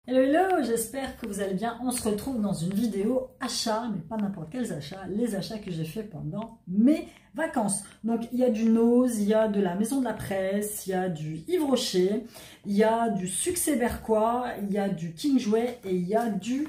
Hello hello, j'espère que vous allez bien. On se retrouve dans une vidéo achat, mais pas n'importe quels achats, les achats que j'ai fait pendant mes vacances. Donc il y a du Nose, il y a de la Maison de la Presse, il y a du Yves Rocher, il y a du Succès Berquois, il y a du King Jouet et il y a du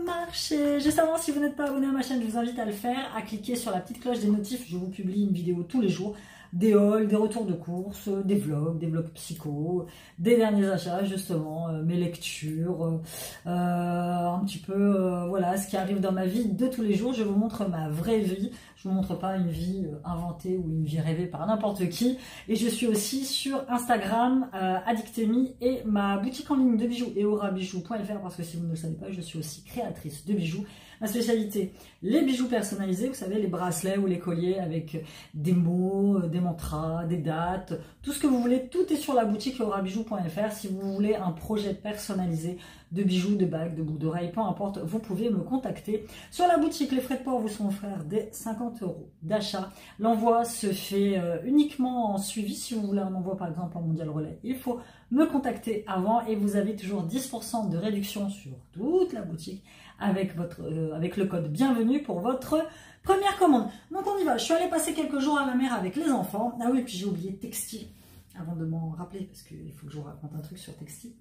marché. Juste avant, si vous n'êtes pas abonné à ma chaîne, je vous invite à le faire, à cliquer sur la petite cloche des notifs. Je vous publie une vidéo tous les jours. Des hauls, des retours de courses, des vlogs psycho, des derniers achats justement, mes lectures, un petit peu voilà ce qui arrive dans ma vie de tous les jours. Je vous montre ma vraie vie, je vous montre pas une vie inventée ou une vie rêvée par n'importe qui. Et je suis aussi sur Instagram, Addictemi, et ma boutique en ligne de bijoux, eorabijoux.fr, parce que si vous ne le savez pas, je suis aussi créatrice de bijoux. Ma spécialité, les bijoux personnalisés, vous savez, les bracelets ou les colliers avec des mots, des mantras, des dates, tout ce que vous voulez, tout est sur la boutique eorabijoux.fr. Si vous voulez un projet personnalisé de bijoux, de bagues, de boucles d'oreilles, peu importe, vous pouvez me contacter. Sur la boutique, les frais de port vous sont offerts des 50 € d'achat. L'envoi se fait uniquement en suivi. Si vous voulez un envoi par exemple en Mondial Relais, il faut me contacter avant et vous avez toujours 10% de réduction sur toute la boutique avec le code bienvenue pour votre première commande. Donc on y va. Je suis allée passer quelques jours à la mer avec les enfants. Ah oui, puis j'ai oublié textile avant de m'en rappeler, parce qu'il faut que je vous raconte un truc sur textile.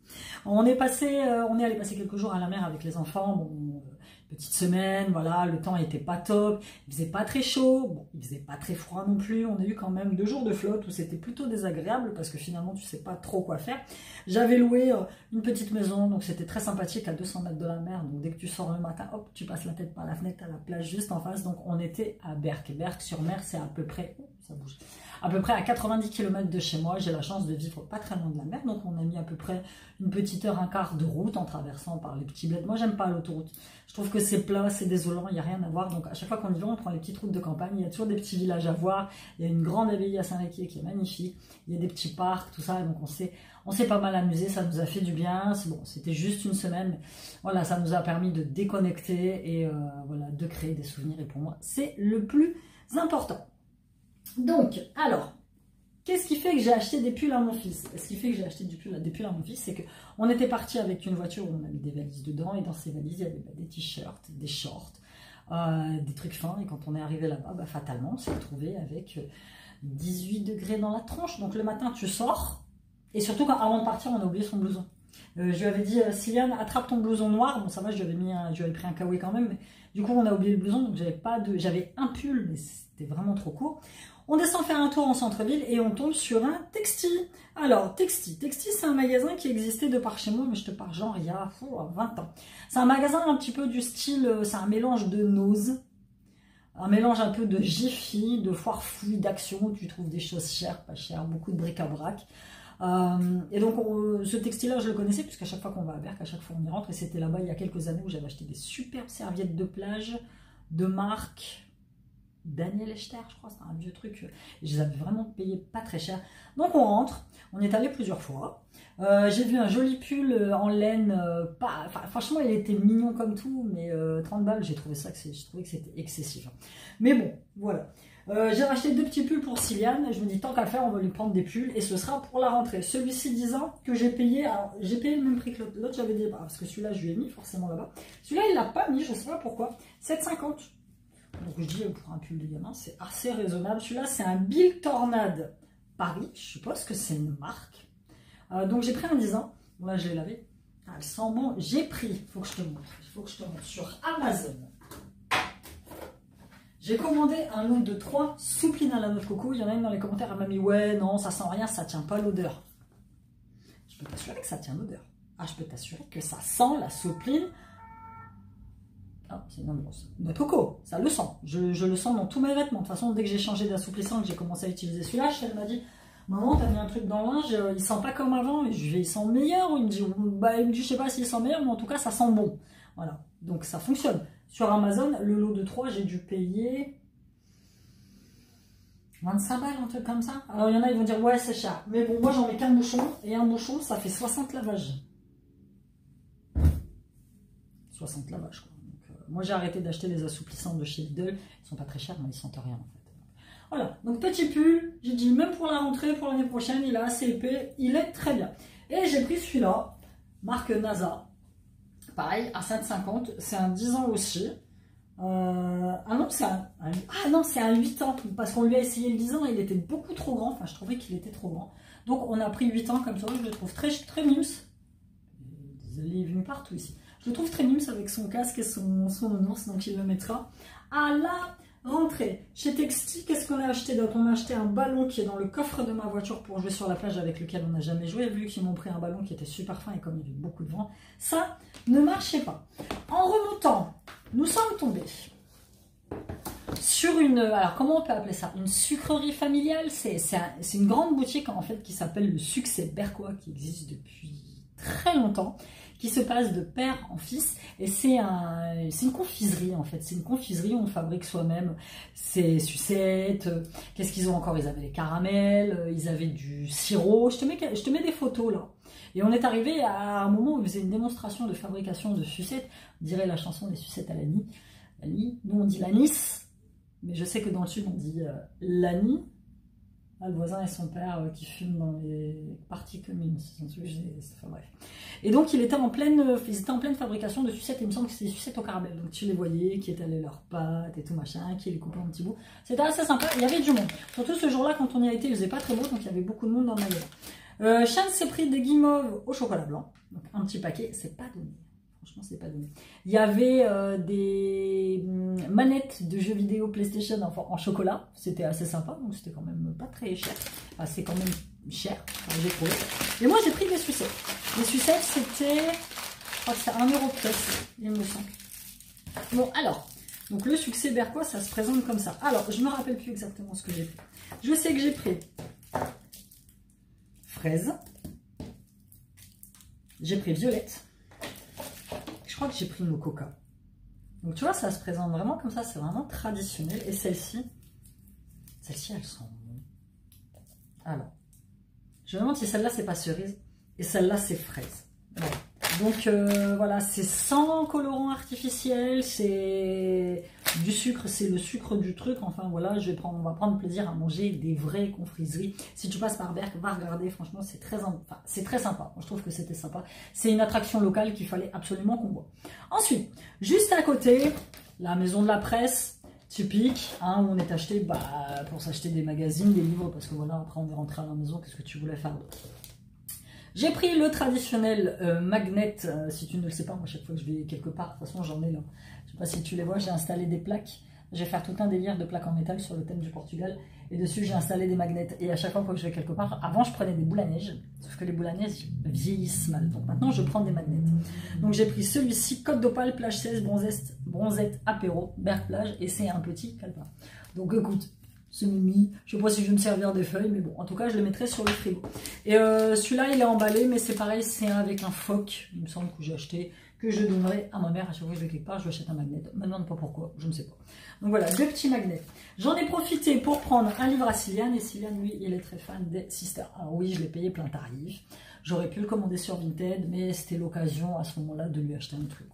On est allé passer quelques jours à la mer avec les enfants. Bon, petite semaine, voilà, le temps n'était pas top, il faisait pas très chaud, bon, il faisait pas très froid non plus. On a eu quand même 2 jours de flotte où c'était plutôt désagréable parce que finalement tu sais pas trop quoi faire. J'avais loué une petite maison, donc c'était très sympathique, à 200 mètres de la mer. Donc dès que tu sors le matin, hop, tu passes la tête par la fenêtre à la plage juste en face. Donc on était à Berck. Berck-sur-Mer, c'est à peu près, ça bouge, à peu près à 90 km de chez moi. J'ai la chance de vivre pas très loin de la mer, donc on a mis à peu près une petite heure, un quart de route en traversant par les petits bleds. Moi j'aime pas l'autoroute, je trouve que c'est plat, c'est désolant, il n'y a rien à voir. Donc à chaque fois qu'on y va, on prend les petites routes de campagne. Il y a toujours des petits villages à voir, il y a une grande abbaye à Saint-Riquier qui est magnifique, il y a des petits parcs, tout ça. Donc on s'est pas mal amusé, ça nous a fait du bien. Bon, c'était juste une semaine, mais voilà, ça nous a permis de déconnecter et voilà, de créer des souvenirs. Et pour moi, c'est le plus important. Donc, alors, qu'est-ce qui fait que j'ai acheté des pulls à mon fils? Ce qui fait que j'ai acheté des pulls à mon fils, c'est qu'on était parti avec une voiture où on a mis des valises dedans, et dans ces valises, il y avait des t-shirts, des shorts, des trucs fins. Et quand on est arrivé là-bas, fatalement, on s'est retrouvé avec 18 degrés dans la tronche. Donc le matin, tu sors, et surtout avant de partir, on a oublié son blouson. Je lui avais dit, Siliane, attrape ton blouson noir. Bon, ça va, je lui avais pris un kawaii quand même, mais du coup, on a oublié le blouson, donc j'avais un pull, mais c'était vraiment trop court. On descend faire un tour en centre-ville et on tombe sur un Texti. Alors, Texti, c'est un magasin qui existait de par chez moi, mais je te parle genre il y a 20 ans. C'est un magasin un petit peu du style, c'est un mélange de Nose, un mélange un peu de Jiffy, de Foire Fouille, d'Action, où tu trouves des choses chères, pas chères, beaucoup de bric-à-brac. Et donc ce textile-là, je le connaissais, puisqu'à chaque fois qu'on va à Berck, à chaque fois on y rentre, et c'était là-bas il y a quelques années où j'avais acheté des superbes serviettes de plage de marque Daniel Echter, je crois, c'est un vieux truc, et je les avais vraiment payés pas très cher. Donc on rentre, on est allé plusieurs fois. J'ai vu un joli pull en laine, franchement il était mignon comme tout, mais 30 balles, j'ai trouvé que c'était excessif. Mais bon, voilà. J'ai racheté 2 petits pulls pour Siliane, je me dis tant qu'à faire, on va lui prendre des pulls, et ce sera pour la rentrée. Celui-ci 10 ans que j'ai payé, alors j'ai payé le même prix que l'autre, j'avais dit, parce que celui-là je lui ai mis forcément là-bas. Celui-là il l'a pas mis, je sais pas pourquoi, 7,50. Donc je dis pour un pull de gamin, c'est assez raisonnable. Celui-là, c'est un Bill Tornade Paris. Je suppose que c'est une marque. Donc j'ai pris un 10 ans. Bon, là, je l'ai lavé. Elle sent bon. J'ai pris, il faut que je te montre. Il faut que je te montre sur Amazon. J'ai commandé un lot de 3 souplines à la noix de coco. Il y en a une dans les commentaires, elle m'a mis ouais, non, ça sent rien, ça tient pas l'odeur. Je peux t'assurer que ça tient l'odeur. Ah, je peux t'assurer que ça sent la soupline. Ah, c'est une ambiance. Noix de coco, ça le sent. Je le sens dans tous mes vêtements. De toute façon, dès que j'ai changé d'assouplissant, que j'ai commencé à utiliser celui-là, elle m'a dit, maman, t'as mis un truc dans le linge, il sent pas comme avant. Et je lui ai dit, il sent meilleur. Il me dit, je sais pas s'il sent meilleur, mais en tout cas, ça sent bon. Voilà. Donc, ça fonctionne. Sur Amazon, le lot de 3, j'ai dû payer 25 balles, un truc comme ça. Alors, il y en a, ils vont dire, ouais, c'est cher. Mais bon, moi, j'en mets qu'un bouchon. Et un bouchon, ça fait 60 lavages. 60 lavages, quoi. Moi, j'ai arrêté d'acheter les assouplissants de chez Lidl. Ils sont pas très chers, mais ils sentent rien, en fait. Voilà. Donc, petit pull. J'ai dit, même pour la rentrée, pour l'année prochaine, il est assez épais. Il est très bien. Et j'ai pris celui-là, marque NASA. pareil, à 7,50. C'est un 10 ans aussi. Ah non, c'est un 8 ans. Parce qu'on lui a essayé le 10 ans et il était beaucoup trop grand. Enfin, je trouvais qu'il était trop grand. Donc, on a pris 8 ans comme ça. Je le trouve très, très mimes. Il est venu partout ici. Je le trouve très mimes avec son casque et son nounours. Donc, il le mettra à la rentrée. Chez Texti, qu'est-ce qu'on a acheté d'autre? On a acheté un ballon qui est dans le coffre de ma voiture pour jouer sur la plage avec lequel on n'a jamais joué. Vu qu'ils m'ont pris un ballon qui était super fin et comme il y avait beaucoup de vent, ça ne marchait pas. En remontant, nous sommes tombés sur une... Alors, comment on peut appeler ça? Une sucrerie familiale. C'est une grande boutique en fait qui s'appelle le Succès Berquois, qui existe depuis très longtemps, qui se passe de père en fils, et c'est une confiserie en fait, c'est une confiserie où on fabrique soi-même ses sucettes. Qu'est-ce qu'ils ont encore? Ils avaient les caramels, ils avaient du sirop, je te mets des photos là. Et on est arrivé à un moment où ils faisaient une démonstration de fabrication de sucettes, on dirait la chanson des sucettes à l'Annie. Nous on dit l'anis, mais je sais que dans le sud on dit l'Annie. Le voisin et son père qui fument dans les parties communes. Enfin, bref. Et donc ils étaient en pleine fabrication de sucettes. Il me semble que c'est des sucettes au caramel. Donc tu les voyais qui étalaient leurs pâtes et tout machin, qui les coupaient en petits bouts. C'était assez sympa. Il y avait du monde. Surtout ce jour-là, quand on y a été, il faisait pas très beau, donc il y avait beaucoup de monde dans le magasin. Chance s'est pris des guimauves au chocolat blanc. Donc un petit paquet, c'est pas donné. Franchement, c'est pas donné. Il y avait des manettes de jeux vidéo PlayStation en chocolat. C'était assez sympa, donc c'était quand même pas très cher. Enfin, c'est quand même cher, enfin, j'ai trouvé. Et moi, j'ai pris des sucettes. Les sucettes, c'était, je crois que c'est 1 € peut-être, il me semble. Bon, alors, donc le Succès Berquois, ça se présente comme ça. Alors, je me rappelle plus exactement ce que j'ai pris. Je sais que j'ai pris fraise. J'ai pris violette. Je crois que j'ai pris une coca. Donc tu vois, ça se présente vraiment comme ça, c'est vraiment traditionnel. Et celle-ci, elles sont bonnes. Alors, je me demande si celle-là c'est pas cerise et celle-là c'est fraise. Voilà. Donc voilà, c'est sans colorant artificiel, c'est du sucre, c'est le sucre du truc. Enfin voilà, on va prendre plaisir à manger des vraies confiseries. Si tu passes par Berck, va regarder, franchement c'est très sympa. Moi, je trouve que c'était sympa. C'est une attraction locale qu'il fallait absolument qu'on voit. Ensuite, juste à côté, la maison de la presse, typique, hein, où on est acheté pour s'acheter des magazines, des livres, parce que voilà, après on est rentré à la maison, qu'est-ce que tu voulais faire d'autre? J'ai pris le traditionnel magnet, si tu ne le sais pas, moi chaque fois que je vais quelque part, de toute façon j'en ai là. Je ne sais pas si tu les vois, j'ai installé des plaques. Je vais faire tout un délire de plaques en métal sur le thème du Portugal. Et dessus j'ai installé des magnets. Et à chaque fois que je vais quelque part, avant je prenais des boules à neige. Sauf que les boules à neige vieillissent mal. Donc maintenant je prends des magnets. Donc j'ai pris celui-ci, Côte d'Opale, plage 16, bronzette apéro, Berck plage. Et c'est un petit calepin. Donc écoute. C'est mimi, je sais pas si je vais me servir des feuilles, mais bon, en tout cas, je le mettrai sur le frigo. Et celui-là, il est emballé, mais c'est pareil, c'est avec un phoque, il me semble que j'ai acheté, que je donnerai à ma mère. À chaque fois que je vais quelque part, je achète un magnet. Je me demande pas pourquoi, je ne sais pas. Donc voilà, 2 petits magnets. J'en ai profité pour prendre un livre à Cyliane, et Cyliane, lui, il est très fan des Sisters. Alors oui, je l'ai payé plein tarif. J'aurais pu le commander sur Vinted, mais c'était l'occasion à ce moment-là de lui acheter un truc.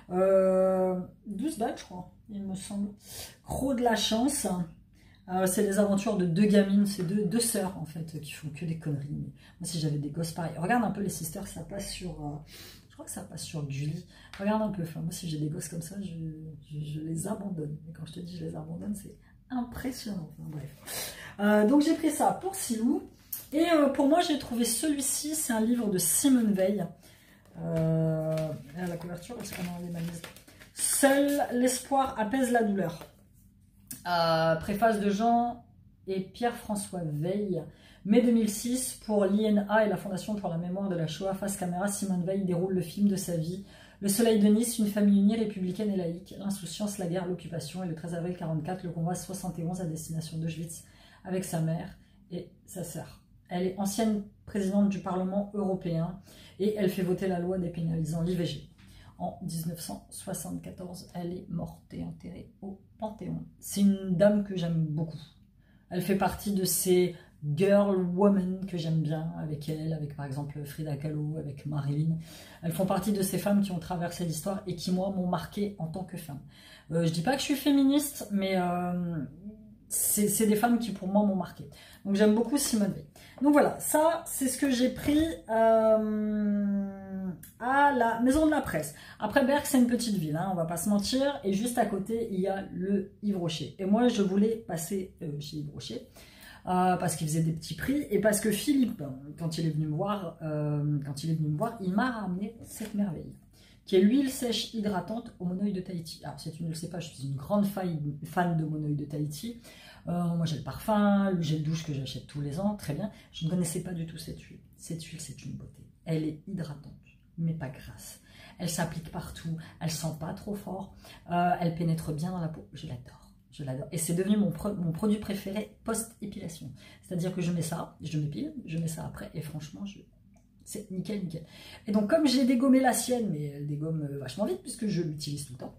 12 balles, je crois, il me semble. Gros de la chance. C'est les aventures de 2 gamines, c'est deux sœurs en fait qui font que des conneries. Mais moi si j'avais des gosses pareils, regarde un peu les Sisters, ça passe sur, je crois que ça passe sur Gulli. Regarde un peu, enfin, moi si j'ai des gosses comme ça, je les abandonne. Mais quand je te dis je les abandonne, c'est impressionnant. Enfin, bref. Donc j'ai pris ça pour Silou. Et pour moi j'ai trouvé celui-ci, c'est un livre de Simone Veil. La couverture, est-ce qu'on a les manises? Seul l'espoir apaise la douleur. Préface de Jean et Pierre-François Veil, mai 2006, pour l'INA et la Fondation pour la mémoire de la Shoah. Face caméra, Simone Veil déroule le film de sa vie. Le soleil de Nice, une famille unie, républicaine et laïque. L'insouciance, la guerre, l'occupation. Et le 13 avril 1944, le convoi 71 à destination d'Auschwitz avec sa mère et sa sœur. Elle est ancienne présidente du Parlement européen et elle fait voter la loi dépénalisant l'IVG. En 1974, elle est morte et enterrée au Panthéon. C'est une dame que j'aime beaucoup. Elle fait partie de ces girl women que j'aime bien, avec elle, avec par exemple Frida Kahlo, avec Marilyn. Elles font partie de ces femmes qui ont traversé l'histoire et qui, moi, m'ont marqué en tant que femme. Je dis pas que je suis féministe, mais c'est des femmes qui, pour moi, m'ont marqué. Donc j'aime beaucoup Simone Veil. Donc voilà, ça, c'est ce que j'ai pris à la Maison de la Presse. Après Berck, c'est une petite ville, hein, on va pas se mentir. Et juste à côté, il y a le Yves Rocher. Et moi, je voulais passer chez Yves Rocher. Parce qu'il faisait des petits prix et parce que Philippe, quand il est venu me voir, il m'a ramené cette merveille, qui est l'huile sèche hydratante au monoeil de Tahiti. Alors si tu ne le sais pas, je suis une grande fan de monoeil de Tahiti. Moi j'ai le parfum, le gel douche que j'achète tous les ans, très bien. Je ne connaissais pas du tout cette huile. Cette huile, c'est une beauté. Elle est hydratante, mais pas grasse. Elle s'applique partout, elle sent pas trop fort, elle pénètre bien dans la peau. Je l'adore. Je l'adore. Et c'est devenu mon produit préféré post-épilation. C'est-à-dire que je mets ça, je m'épile, je mets ça après, et franchement, c'est nickel, nickel. Et donc, comme j'ai dégommé la sienne, mais elle dégomme vachement vite, puisque je l'utilise tout le temps,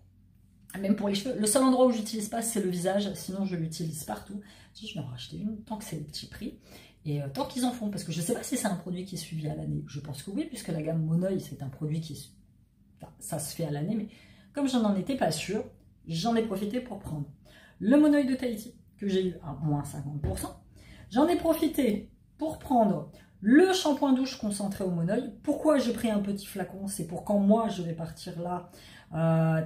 même pour les cheveux, le seul endroit où j'utilise pas, c'est le visage, sinon je l'utilise partout. Je vais en racheter une, tant que c'est le petit prix, et tant qu'ils en font, parce que je sais pas si c'est un produit qui est suivi à l'année. Je pense que oui, puisque la gamme Monoeil, c'est un produit qui est... Enfin, ça se fait à l'année, mais comme je n'en étais pas sûre, j'en ai profité pour prendre le monoeil de Tahiti, que j'ai eu à moins 50%. J'en ai profité pour prendre le shampoing douche concentré au monoeil. Pourquoi j'ai pris un petit flacon? C'est pour quand moi je vais partir là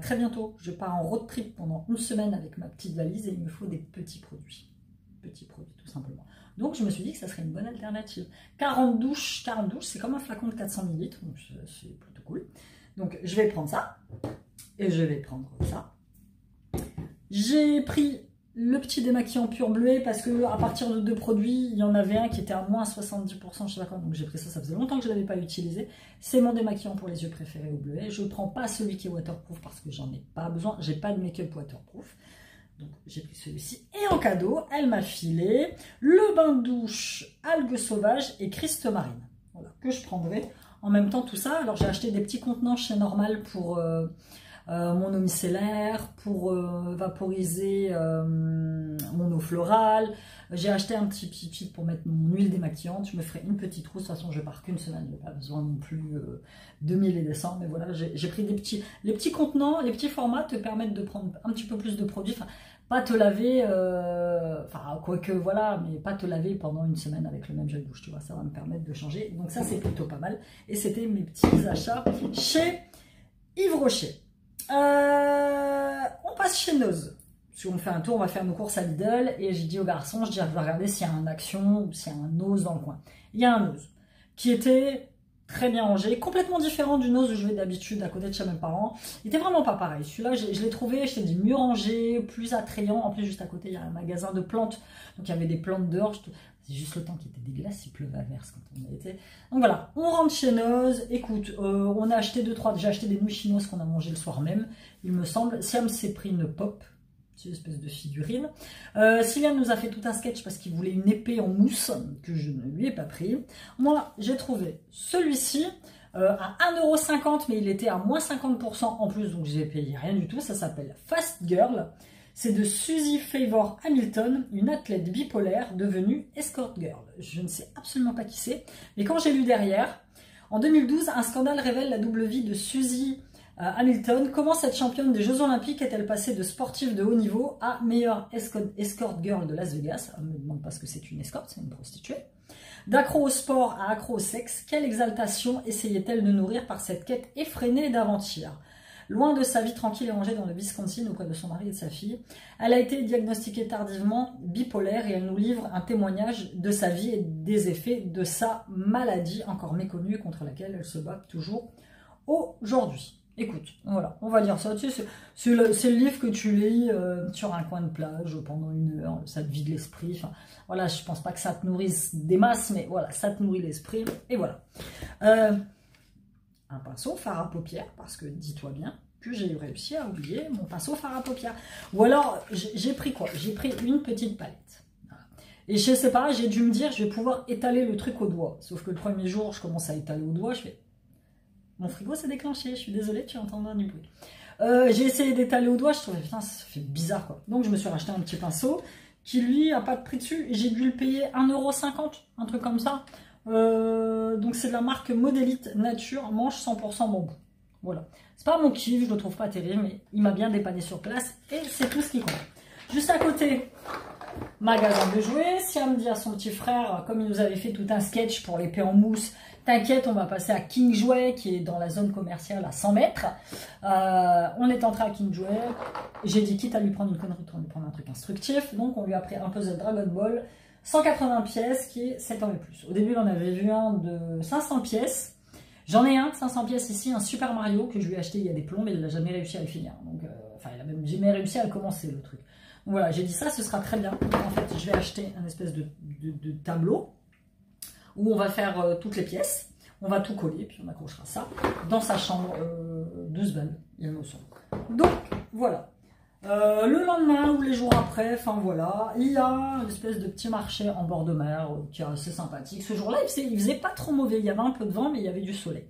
très bientôt. Je pars en road trip pendant une semaine avec ma petite valise et il me faut des petits produits. Petits produits tout simplement. Donc je me suis dit que ça serait une bonne alternative. 40 douches, c'est comme un flacon de 400 ml, donc c'est plutôt cool. Donc je vais prendre ça et je vais prendre ça. J'ai pris le petit démaquillant pur bleuet parce que à partir de 2 produits, il y en avait un qui était à moins 70%, je sais pas quoi, donc j'ai pris ça, ça faisait longtemps que je ne l'avais pas utilisé. C'est mon démaquillant pour les yeux préféré au bleuet. Je ne prends pas celui qui est waterproof parce que j'en ai pas besoin, j'ai pas de make-up waterproof. Donc j'ai pris celui-ci. Et en cadeau, elle m'a filé le bain de douche algues sauvages et Christ marine. Voilà, que je prendrai en même temps tout ça. Alors j'ai acheté des petits contenants chez Normal pour... mon eau micellaire, pour vaporiser mon eau florale. J'ai acheté un petit pipit pour mettre mon huile démaquillante. Je me ferai une petite trousse. De toute façon, je pars qu'une semaine. Je n'ai pas besoin non plus de 1000 et des cents. Mais voilà, j'ai pris les petits contenants, les petits formats te permettent de prendre un petit peu plus de produits. Enfin, pas te laver, enfin, quoique voilà, mais pas te laver pendant une semaine avec le même gel douche. Tu vois, ça va me permettre de changer. Donc ça, c'est plutôt pas mal. Et c'était mes petits achats chez Yves Rocher. On passe chez Nose. Si on fait un tour, on va faire nos courses à Lidl. Et j'ai dit aux garçons, je vais regarder s'il y a un Action ou s'il y a un Nose dans le coin. Il y a un Nose qui était très bien rangé, complètement différent du Nose où je vais d'habitude à côté de chez mes parents. Il était vraiment pas pareil. Celui-là, je l'ai trouvé, je t'ai dit, mieux rangé, plus attrayant. En plus, juste à côté, il y a un magasin de plantes. Donc, il y avait des plantes dehors. C'est juste le temps qui était dégueulasse, il pleuvait à verse quand on y était. Donc voilà, on rentre chez Nose. Écoute, on a acheté 2-3, j'ai acheté des nouilles chinoises qu'on a mangées le soir même, il me semble. Siam s'est pris une pop, c'est une espèce de figurine. Sylvian nous a fait tout un sketch parce qu'il voulait une épée en mousse, que je ne lui ai pas pris. Moi, j'ai trouvé celui-ci à 1,50 €, mais il était à moins 50% en plus, donc j'ai payé rien du tout. Ça s'appelle Fast Girl. C'est de Suzy Favor Hamilton, une athlète bipolaire devenue escort girl. Je ne sais absolument pas qui c'est, mais quand j'ai lu derrière, en 2012, un scandale révèle la double vie de Suzy Hamilton. Comment cette championne des Jeux Olympiques est-elle passée de sportive de haut niveau à meilleure escort girl de Las Vegas? On ne me demande pas ce que c'est une escorte, c'est une prostituée. D'accro au sport à accro au sexe, quelle exaltation essayait-elle de nourrir par cette quête effrénée d'aventure? Loin de sa vie tranquille et rangée dans le Wisconsin auprès de son mari et de sa fille, elle a été diagnostiquée tardivement bipolaire et elle nous livre un témoignage de sa vie et des effets de sa maladie encore méconnue et contre laquelle elle se bat toujours aujourd'hui. Écoute, voilà, on va lire ça. Tu sais, c'est le livre que tu lis sur un coin de plage pendant 1 heure, ça te vide l'esprit. Enfin, voilà, je pense pas que ça te nourrisse des masses, mais voilà, ça te nourrit l'esprit. Et voilà. Un pinceau fard à paupières, parce que dis-toi bien que j'ai réussi à oublier mon pinceau fard à paupières. Ou alors, j'ai pris quoi? J'ai pris une petite palette. Voilà. Et je sais pas, j'ai dû me dire, je vais pouvoir étaler le truc au doigt. Sauf que le premier jour, je commence à étaler au doigt, je fais... Mon frigo s'est déclenché, je suis désolée, tu entendras du bruit. J'ai essayé d'étaler au doigt, je trouvais, putain, ça fait bizarre quoi. Donc je me suis racheté un petit pinceau qui lui a pas de prix dessus et j'ai dû le payer 1,50 €, un truc comme ça. Donc c'est de la marque Modélite Nature, manche 100% bambou. Voilà. C'est pas mon kiff, je le trouve pas terrible, mais il m'a bien dépanné sur place et c'est tout ce qui compte. Juste à côté, magasin de jouets. Siam dit à son petit frère, comme il nous avait fait tout un sketch pour l'épée en mousse, T'inquiète, on va passer à King Jouet, qui est dans la zone commerciale à 100 mètres. On est entré à King Jouet. J'ai dit, quitte à lui prendre une connerie, on lui prendre un truc instructif. Donc, on lui a pris un puzzle Dragon Ball, 180 pièces, qui est 7 ans et plus. Au début, on avait vu un de 500 pièces. J'en ai un de 500 pièces ici, un Super Mario, que je lui ai acheté il y a des plombs, mais il n'a jamais réussi à le finir. Donc, enfin, il n'a même jamais réussi à le commencer, le truc. Donc voilà, j'ai dit ça, ce sera très bien. En fait, je vais acheter un espèce de tableau où on va faire toutes les pièces, on va tout coller, puis on accrochera ça dans sa chambre de Sven, il me semble. Donc, voilà. Le lendemain ou les jours après, enfin voilà, il y a une espèce de petit marché en bord de mer qui est assez sympathique. Ce jour-là, il faisait pas trop mauvais, il y avait un peu de vent, mais il y avait du soleil.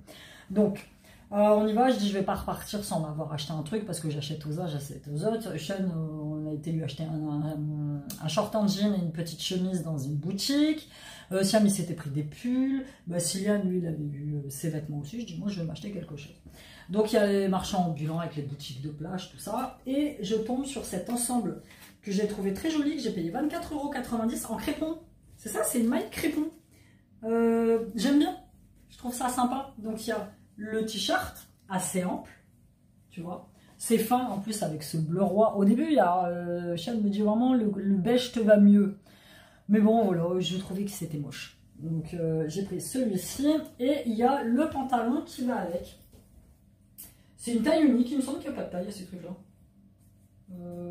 Donc, on y va, je dis je vais pas repartir sans m'avoir acheté un truc, parce que j'achète aux uns, j'achète aux autres. Sean, on a été lui acheter un short en jean et une petite chemise dans une boutique. Siam, il s'était pris des pulls. Bastilian, lui, il avait eu ses vêtements aussi. Je dis, moi, je vais m'acheter quelque chose. Donc, il y a les marchands ambulants avec les boutiques de plage, tout ça. Et je tombe sur cet ensemble que j'ai trouvé très joli, que j'ai payé 24,90 € en crépon. C'est ça, c'est une maille crépon. J'aime bien. Je trouve ça sympa. Donc, il y a le t-shirt assez ample, tu vois. C'est fin, en plus, avec ce bleu roi. Au début, il y a Sean me dit vraiment, le beige te va mieux. Mais bon, voilà, je trouvais que c'était moche. Donc, j'ai pris celui-ci. Et il y a le pantalon qui va avec. C'est une taille unique. Il me semble qu'il n'y a pas de taille à ces trucs-là.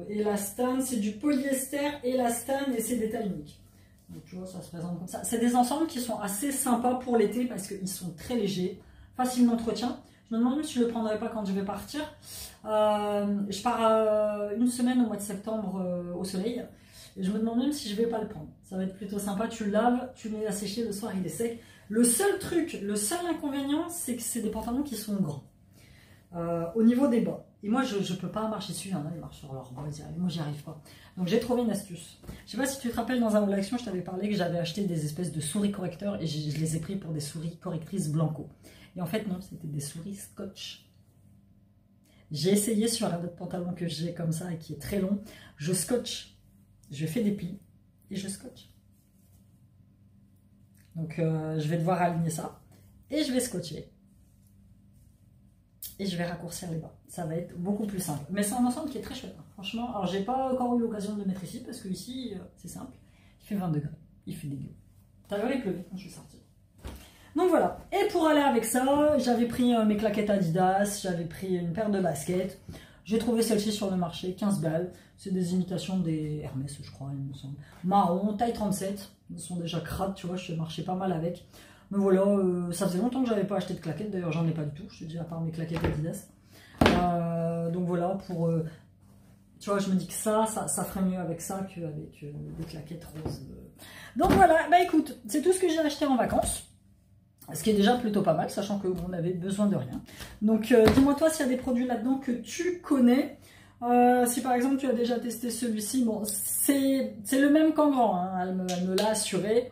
Élastane, c'est du polyester, élastane, et c'est des tailles uniques. Donc, tu vois, ça se présente comme ça. C'est des ensembles qui sont assez sympas pour l'été parce qu'ils sont très légers, facile d'entretien. Je me demande même si je ne le prendrai pas quand je vais partir. Je pars une semaine au mois de septembre au soleil. Et je me demande même si je vais pas le prendre. Ça va être plutôt sympa. Tu le laves, tu le mets à sécher, le soir il est sec. Le seul truc, le seul inconvénient, c'est que c'est des pantalons qui sont grands. Au niveau des bas. Et moi, je ne peux pas marcher dessus. Il y en a, ils marchent sur leurs bas. Moi, j'y arrive pas. Donc, j'ai trouvé une astuce. Je sais pas si tu te rappelles, dans un Haul Action, je t'avais parlé que j'avais acheté des espèces de souris correcteurs et je les ai pris pour des souris correctrices Blanco. Et en fait, non, c'était des souris Scotch. J'ai essayé sur un autre pantalon que j'ai comme ça et qui est très long. Je scotche. Je fais des plis et je scotche. Donc, je vais devoir aligner ça et je vais scotcher. Et je vais raccourcir les bas. Ça va être beaucoup plus simple. Mais c'est un ensemble qui est très chouette. Hein. Franchement, alors j'ai pas encore eu l'occasion de le mettre ici parce que ici, c'est simple. Il fait 20 degrés. Il fait dégueu. T'as vu, il pleuvait quand je suis sortie. Donc voilà. Et pour aller avec ça, j'avais pris mes claquettes Adidas. J'avais pris une paire de baskets. J'ai trouvé celle-ci sur le marché, 15 balles. C'est des imitations des Hermès, je crois, il me semble. Marron, taille 37. Ils sont déjà crades, tu vois, je marchais pas mal avec. Mais voilà, ça faisait longtemps que j'avais pas acheté de claquettes. D'ailleurs, j'en ai pas du tout. Je te dis, à part mes claquettes Adidas. Donc voilà, pour... tu vois, je me dis que ça ferait mieux avec ça qu'avec des claquettes roses. Donc voilà, bah écoute, c'est tout ce que j'ai acheté en vacances. Ce qui est déjà plutôt pas mal, sachant qu'on avait besoin de rien. Donc, dis-moi toi s'il y a des produits là-dedans que tu connais. Si par exemple tu as déjà testé celui-ci, bon, c'est le même qu'en grand, hein, elle me l'a assuré.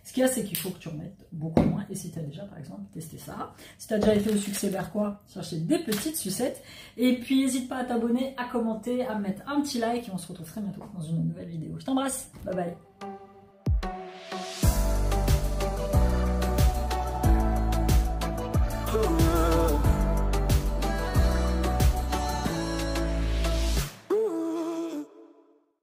Ce qu'il y a, c'est qu'il faut que tu remettes beaucoup moins. Et si tu as déjà, par exemple, testé ça, si tu as déjà été au succès berquois, chercher des petites sucettes. Et puis, n'hésite pas à t'abonner, à commenter, à mettre un petit like. Et on se retrouve très bientôt dans une nouvelle vidéo. Je t'embrasse. Bye bye.